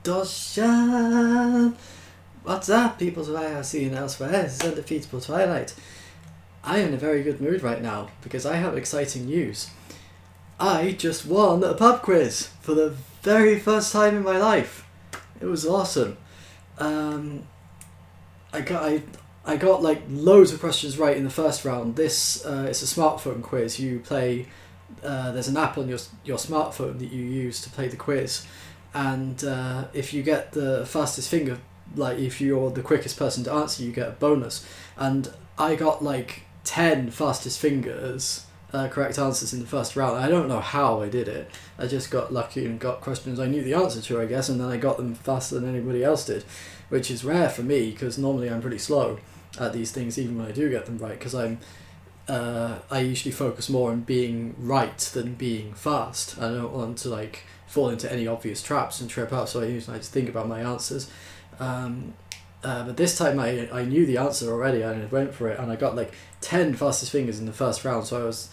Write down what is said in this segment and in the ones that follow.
does shine. What's up, people's way I see you elsewhere? This is undefeatable Twilight. I am in a very good mood right now because I have exciting news. I just won a pub quiz for the very first time in my life. It was awesome. I got like loads of questions right in the first round. This it's a smartphone quiz. You play. There's an app on your smartphone that you use to play the quiz, and if you get the fastest finger, like if you're the quickest person to answer, you get a bonus. And I got like 10 fastest fingers correct answers in the first round. I don't know how I did it. I just got lucky and got questions I knew the answer to, I guess, and then I got them faster than anybody else did, which is rare for me because normally I'm pretty slow at these things, even when I do get them right, because I usually focus more on being right than being fast. I don't want to like fall into any obvious traps and trip up, so I usually like to think about my answers. But this time I knew the answer already and I went for it, and I got like 10 fastest fingers in the first round, so I was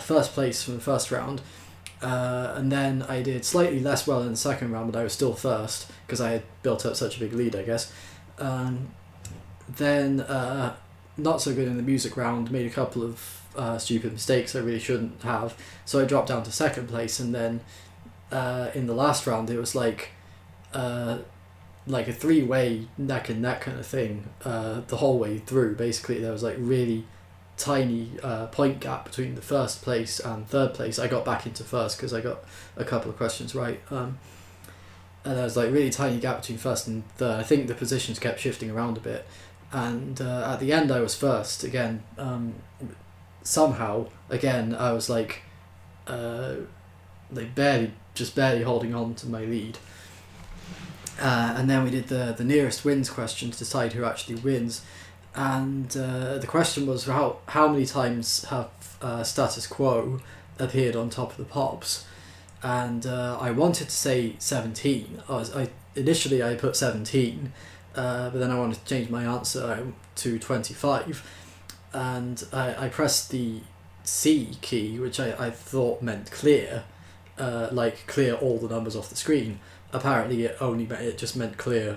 first place from the first round. And then I did slightly less well in the second round, but I was still first because I had built up such a big lead, I guess. Then not so good in the music round, made a couple of stupid mistakes I really shouldn't have, so I dropped down to second place. And then in the last round it was like a three-way neck and neck kind of thing the whole way through. Basically there was like really tiny point gap between the first place and third place. I got back into first because I got a couple of questions right, and there was like really tiny gap between first and third. I think the positions kept shifting around a bit, and at the end I was first again. Somehow again I was like barely holding on to my lead. And then we did the nearest wins question to decide who actually wins, and the question was how many times have status quo appeared on Top of the Pops, and I wanted to say 17. Initially I put 17, but then I wanted to change my answer to 25, and I pressed the C key, which I thought meant clear, like clear all the numbers off the screen. Apparently it just meant clear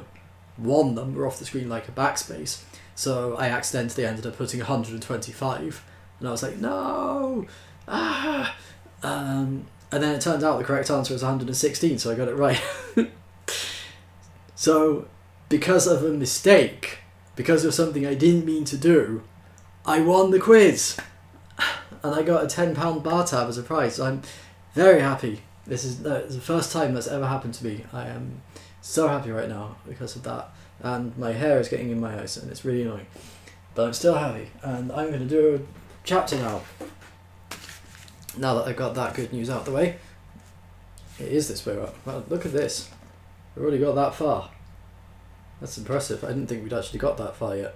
one number off the screen, like a backspace. So I accidentally ended up putting 125, and I was like, no! And then it turned out the correct answer was 116, so I got it right. So because of a mistake, because of something I didn't mean to do, I won the quiz! And I got a £10 bar tab as a prize. So I'm very happy. This is the first time that's ever happened to me. I am so happy right now because of that. And my hair is getting in my eyes and it's really annoying. But I'm still happy. And I'm going to do a chapter now. Now that I've got that good news out of the way. It is this way up. Well, look at this. We've already got that far. That's impressive. I didn't think we'd actually got that far yet.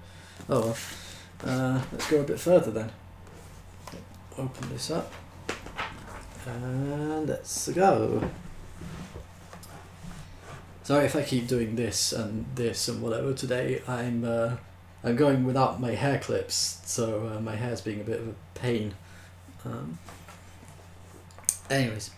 Oh well. Let's go a bit further then. Open this up. And let's go. Sorry if I keep doing this and whatever today. I'm going without my hair clips, so my hair's being a bit of a pain. Anyways,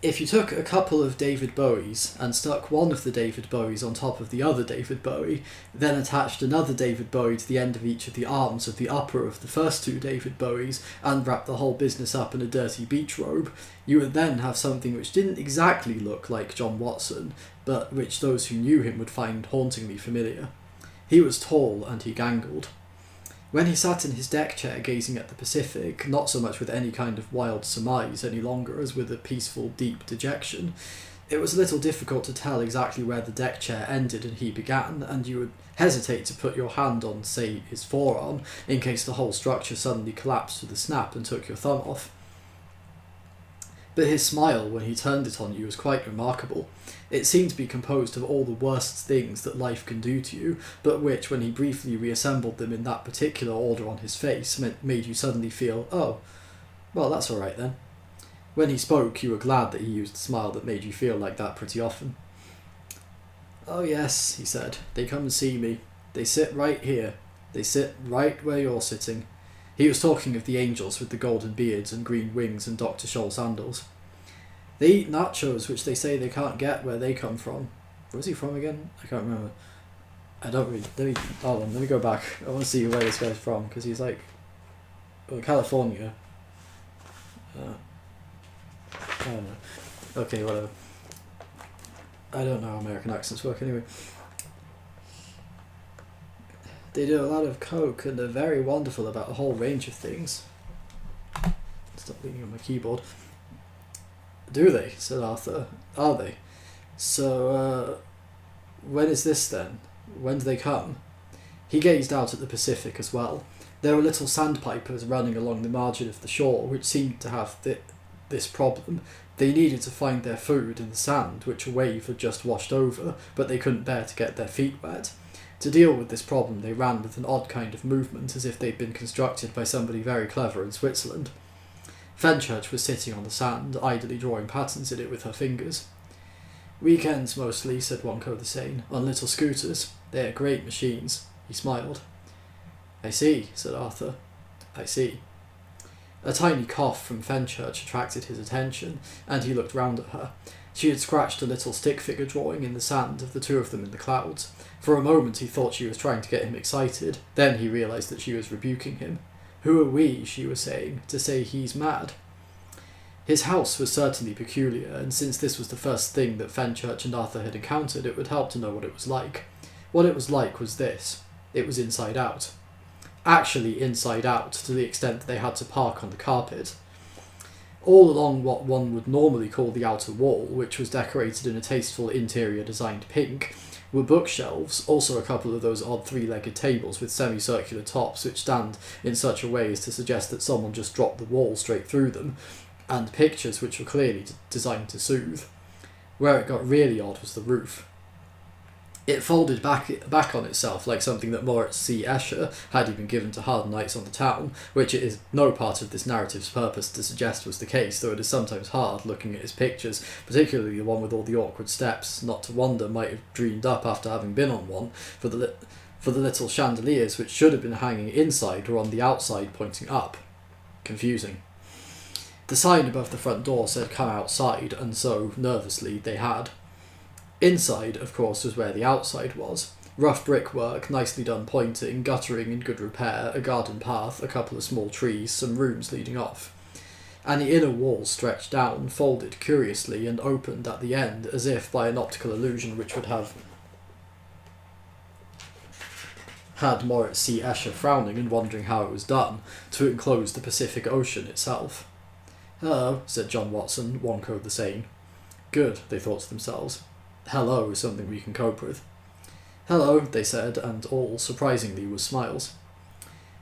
if you took a couple of David Bowies and stuck one of the David Bowies on top of the other David Bowie, then attached another David Bowie to the end of each of the arms of the upper of the first two David Bowies, and wrapped the whole business up in a dirty beach robe, you would then have something which didn't exactly look like John Watson, but which those who knew him would find hauntingly familiar. He was tall and he gangled. When he sat in his deck chair gazing at the Pacific, not so much with any kind of wild surmise any longer as with a peaceful, deep dejection, it was a little difficult to tell exactly where the deck chair ended and he began, and you would hesitate to put your hand on, say, his forearm, in case the whole structure suddenly collapsed with a snap and took your thumb off. But his smile, when he turned it on you, was quite remarkable. It seemed to be composed of all the worst things that life can do to you, but which, when he briefly reassembled them in that particular order on his face, made you suddenly feel, oh, well, that's all right then. When he spoke, you were glad that he used a smile that made you feel like that pretty often. Oh yes, he said, they come and see me. They sit right here. They sit right where you're sitting. He was talking of the angels with the golden beards and green wings and Dr. Scholl sandals. They eat nachos, which they say they can't get where they come from. Where's he from again? I can't remember. I don't really... Hold on, let me go back. I want to see where this guy's from, because he's like... Well, California. I don't know. Okay, whatever. I don't know how American accents work anyway. They do a lot of coke and they're very wonderful about a whole range of things. Stop leaning on my keyboard. Do they? Said Arthur. Are they? So, when is this then? When do they come? He gazed out at the Pacific as well. There were little sandpipers running along the margin of the shore, which seemed to have this problem. They needed to find their food in the sand, which a wave had just washed over, but they couldn't bear to get their feet wet. To deal with this problem, they ran with an odd kind of movement, as if they'd been constructed by somebody very clever in Switzerland. Fenchurch was sitting on the sand, idly drawing patterns in it with her fingers. Weekends mostly, said Wonko the Sane, on little scooters. They are great machines. He smiled. I see, said Arthur. I see. A tiny cough from Fenchurch attracted his attention, and he looked round at her. She had scratched a little stick figure drawing in the sand of the two of them in the clouds. For a moment he thought she was trying to get him excited, then he realised that she was rebuking him. Who are we, she was saying, to say he's mad? His house was certainly peculiar, and since this was the first thing that Fenchurch and Arthur had encountered, it would help to know what it was like. What it was like was this. It was inside out. Actually inside out, to the extent that they had to park on the carpet. All along what one would normally call the outer wall, which was decorated in a tasteful interior designed pink, were bookshelves, also a couple of those odd three-legged tables with semicircular tops which stand in such a way as to suggest that someone just dropped the wall straight through them, and pictures which were clearly designed to soothe. Where it got really odd was the roof. It folded back on itself like something that Moritz C. Escher had even given to Hard Nights on the Town, which it is no part of this narrative's purpose to suggest was the case, though it is sometimes hard, looking at his pictures, particularly the one with all the awkward steps, not to wonder might have dreamed up after having been on one, for the little chandeliers which should have been hanging inside were on the outside pointing up. Confusing. The sign above the front door said "Come outside," and so, nervously, they had. Inside, of course, was where the outside was. Rough brickwork, nicely done pointing, guttering in good repair, a garden path, a couple of small trees, some rooms leading off. And the inner wall stretched down, folded curiously, and opened at the end, as if by an optical illusion which would have had Moritz C. Escher frowning and wondering how it was done, to enclose the Pacific Ocean itself. Hello, said John Watson, Wonko the Sane. Good, they thought to themselves. Hello is something we can cope with. Hello, they said, and all, surprisingly, was smiles.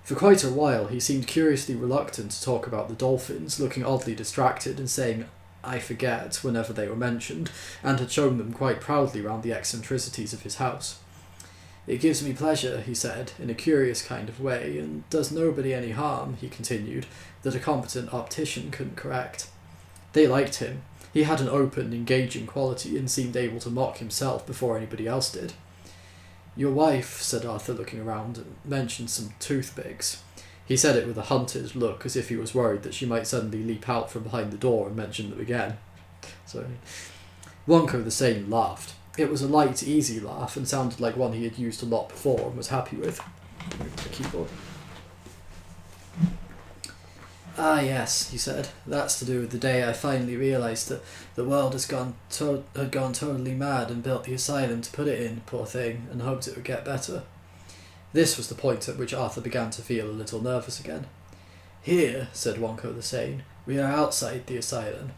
For quite a while he seemed curiously reluctant to talk about the dolphins, looking oddly distracted and saying, I forget, whenever they were mentioned, and had shown them quite proudly round the eccentricities of his house. It gives me pleasure, he said, in a curious kind of way, and does nobody any harm, he continued, that a competent optician couldn't correct. They liked him. He had an open, engaging quality and seemed able to mock himself before anybody else did. Your wife, said Arthur, looking around, mentioned some toothpicks. He said it with a hunted look, as if he was worried that she might suddenly leap out from behind the door and mention them again. Wonko the Sane laughed. It was a light, easy laugh, and sounded like one he had used a lot before and was happy with. The keyboard. Ah, yes, he said. That's to do with the day I finally realised that the world had gone totally mad and built the asylum to put it in, poor thing, and hoped it would get better. This was the point at which Arthur began to feel a little nervous again. Here, said Wonko the Sane, we are outside the asylum.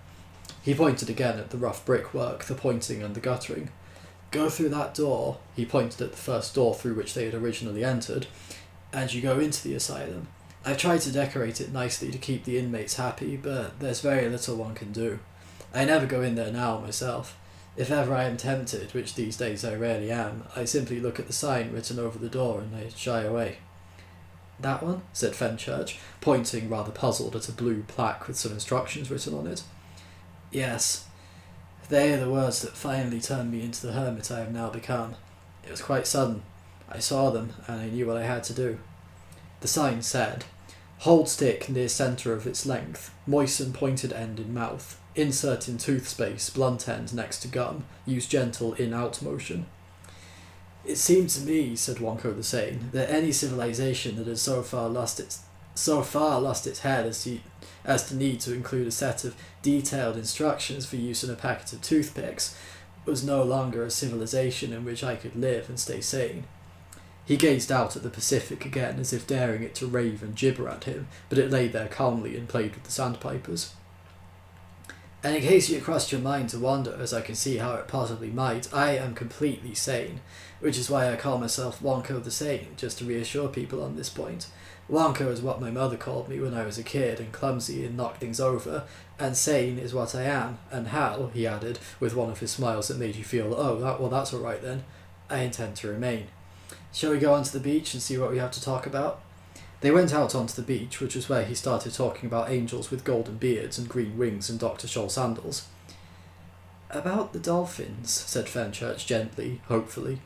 He pointed again at the rough brickwork, the pointing and the guttering. Go through that door, he pointed at the first door through which they had originally entered, and you go into the asylum. I've tried to decorate it nicely to keep the inmates happy, but there's very little one can do. I never go in there now myself. If ever I am tempted, which these days I rarely am, I simply look at the sign written over the door and I shy away. That one? Said Fenchurch, pointing, rather puzzled, at a blue plaque with some instructions written on it. Yes. They are the words that finally turned me into the hermit I have now become. It was quite sudden. I saw them, and I knew what I had to do. The sign said, Hold stick near centre of its length, moisten pointed end in mouth, insert in tooth space, blunt end next to gum, use gentle in-out motion. It seemed to me, said Wonko the Sane, that any civilization that had so far lost its head as to need to include a set of detailed instructions for use in a packet of toothpicks was no longer a civilization in which I could live and stay sane. He gazed out at the Pacific again as if daring it to rave and gibber at him, but it lay there calmly and played with the sandpipers. And in case it crossed your mind to wonder, as I can see how it possibly might, I am completely sane, which is why I call myself Wonko the Sane, just to reassure people on this point. Wonko is what my mother called me when I was a kid and clumsy and knocked things over, and sane is what I am, and how, he added, with one of his smiles that made you feel, that's alright then, I intend to remain. Shall we go onto the beach and see what we have to talk about? They went out onto the beach, which was where he started talking about angels with golden beards and green wings and Dr. Scholl sandals. About the dolphins, said Fenchurch gently, hopefully.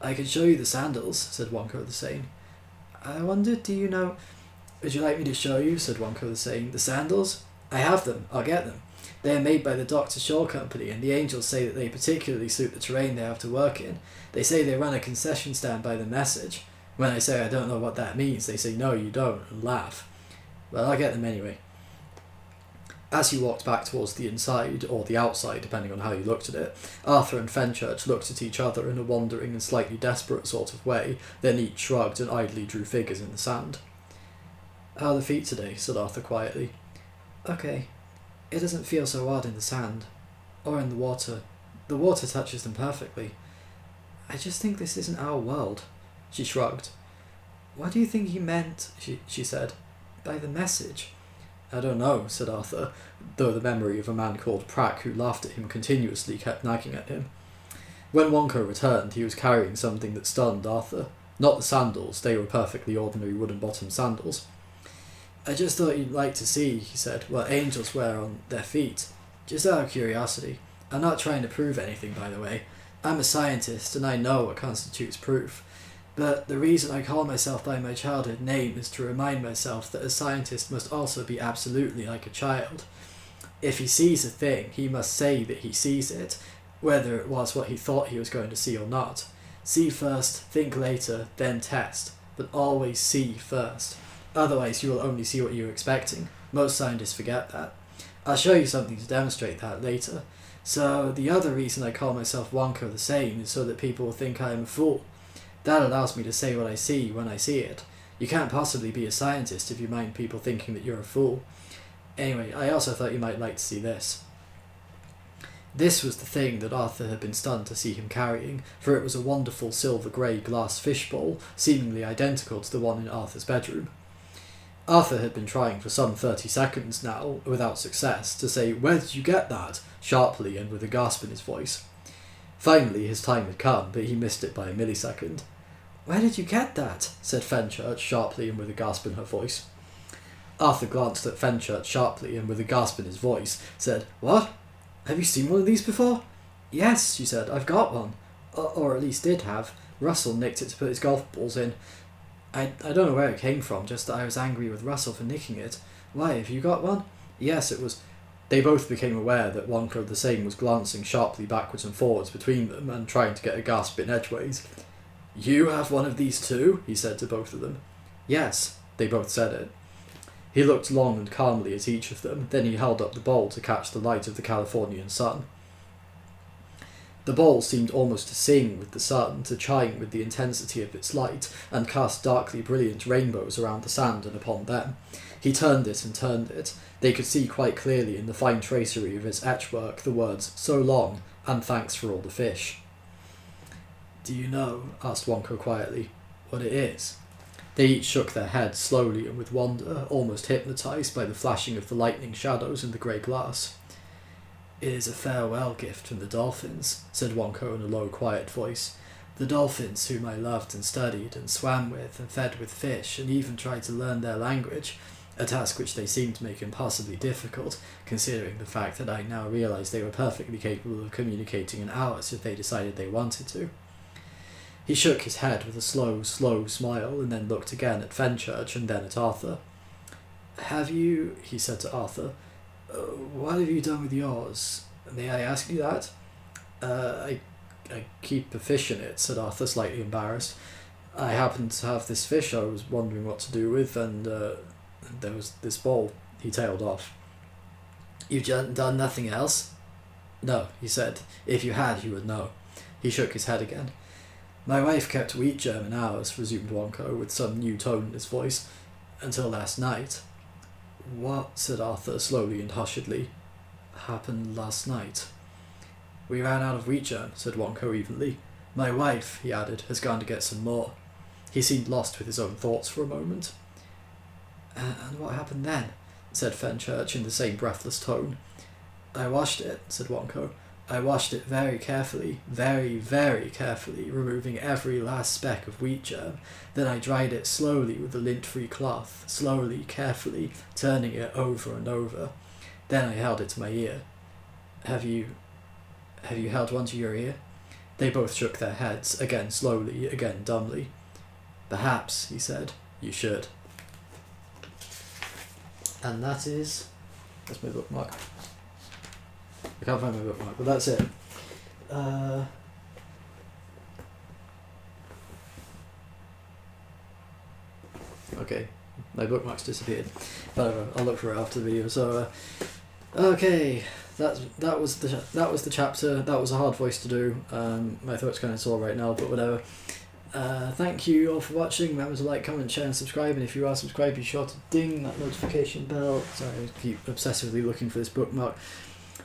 I can show you the sandals, said Wonko the Sane. I wondered, do you know... Would you like me to show you, said Wonko the Sane, the sandals? I have them, I'll get them. They are made by the Dr. Scholl Company, and the angels say that they particularly suit the terrain they have to work in. They say they run a concession stand by the message. When I say I don't know what that means, they say no, you don't, and laugh. Well, I'll get them anyway. As he walked back towards the inside, or the outside, depending on how you looked at it, Arthur and Fenchurch looked at each other in a wandering and slightly desperate sort of way, then each shrugged and idly drew figures in the sand. How are the feet today? Said Arthur quietly. Okay. It doesn't feel so odd in the sand. Or in the water. The water touches them perfectly. I just think this isn't our world. She shrugged. What do you think he meant, she said, by the message? I don't know, said Arthur, though the memory of a man called Prack who laughed at him continuously kept nagging at him. When Wonko returned, he was carrying something that stunned Arthur. Not the sandals, they were perfectly ordinary wooden-bottomed sandals. I just thought you'd like to see, he said, what angels wear on their feet. Just out of curiosity. I'm not trying to prove anything, by the way. I'm a scientist, and I know what constitutes proof. But the reason I call myself by my childhood name is to remind myself that a scientist must also be absolutely like a child. If he sees a thing, he must say that he sees it, whether it was what he thought he was going to see or not. See first, think later, then test, but always see first. Otherwise you will only see what you're expecting. Most scientists forget that. I'll show you something to demonstrate that later. So the other reason I call myself Wonko the Sane is so that people will think I am a fool. That allows me to say what I see when I see it. You can't possibly be a scientist if you mind people thinking that you're a fool. Anyway, I also thought you might like to see this. This was the thing that Arthur had been stunned to see him carrying, for it was a wonderful silver-grey glass fishbowl, seemingly identical to the one in Arthur's bedroom. Arthur had been trying for some 30 seconds now, without success, to say, "Where did you get that?" sharply and with a gasp in his voice. Finally, his time had come, but he missed it by a millisecond. "Where did you get that?" said Fenchurch sharply and with a gasp in her voice. Arthur glanced at Fenchurch sharply and with a gasp in his voice, said, "What? Have you seen one of these before?" "Yes," she said, "I've got one. Or at least did have. Russell nicked it to put his golf balls in. I don't know where it came from, just that I was angry with Russell for nicking it. Why, have you got one?" "Yes, it was..." They both became aware that Wonko the Same was glancing sharply backwards and forwards between them and trying to get a gasp in edgeways. "You have one of these too?" he said to both of them. "Yes," they both said it. He looked long and calmly at each of them, then he held up the bowl to catch the light of the Californian sun. The bowl seemed almost to sing with the sun, to chime with the intensity of its light, and cast darkly brilliant rainbows around the sand and upon them. He turned it and turned it. They could see quite clearly in the fine tracery of its etchwork the words, "So long, and thanks for all the fish." "Do you know," asked Wonko quietly, "what it is?" They each shook their heads slowly and with wonder, almost hypnotised by the flashing of the lightning shadows in the grey glass. "It is a farewell gift from the dolphins," said Wonko in a low, quiet voice. "The dolphins whom I loved and studied and swam with and fed with fish and even tried to learn their language, a task which they seemed to make impossibly difficult, considering the fact that I now realise they were perfectly capable of communicating in hours if they decided they wanted to." He shook his head with a slow, slow smile and then looked again at Fenchurch and then at Arthur. Have you, he said to Arthur, what have you done with yours? May I ask you that? I keep a fish in it, said Arthur, slightly embarrassed. I happened to have this fish I was wondering what to do with, and there was this bowl. He tailed off. You've done nothing else? No, he said. If you had, you would know. He shook his head again. My wife kept wheat germ in ours, resumed Wonko, with some new tone in his voice, until last night. What, said Arthur, slowly and hushedly, happened last night? We ran out of wheat germ, said Wonko evenly. My wife, he added, has gone to get some more. He seemed lost with his own thoughts for a moment. And what happened then? Said Fenchurch in the same breathless tone. I washed it, said Wonko. I washed it very carefully, very, very carefully, removing every last speck of wheat germ. Then I dried it slowly with a lint-free cloth, slowly, carefully, turning it over and over. Then I held it to my ear. Have you held one to your ear? They both shook their heads, again slowly, again dumbly. Perhaps, he said, you should. And that's my bookmark. I can't find my bookmark, but that's it. Okay, my bookmark's disappeared. Whatever, I'll look for it after the video. So, okay, that was the chapter. That was a hard voice to do. My throat's kind of sore right now, but whatever. Thank you all for watching. Remember to like, comment, share and subscribe, and if you are subscribed, be sure to ding that notification bell. Sorry, I keep obsessively looking for this bookmark,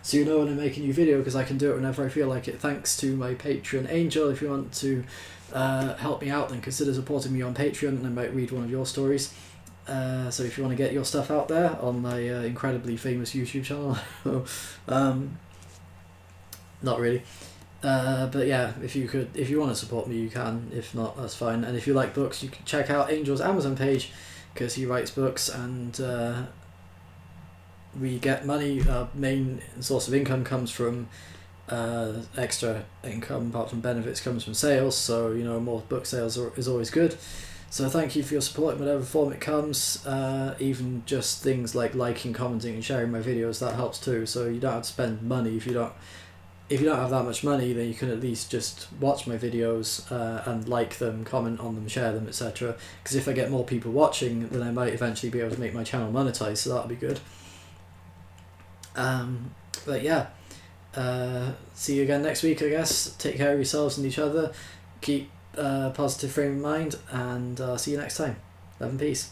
so you know when I make a new video, because I can do it whenever I feel like it. Thanks to my Patreon Angel. If you want to help me out, then consider supporting me on Patreon, and I might read one of your stories. So if you want to get your stuff out there on my incredibly famous YouTube channel, not really. But yeah, if you want to support me, you can. If not, that's fine. And if you like books, you can check out Angel's Amazon page, because he writes books, and we get money. Our main source of income comes from extra income, apart from benefits, comes from sales. So more book sales is always good. So thank you for your support in whatever form it comes. Even just things like liking, commenting, and sharing my videos, that helps too. So you don't have to spend money if you don't have that much money, then you can at least just watch my videos and like them, comment on them, share them, etc. Because if I get more people watching, then I might eventually be able to make my channel monetize, so that'll be good. But yeah, see you again next week, I guess. Take care of yourselves and each other. Keep a positive frame of mind, and see you next time. Love and peace.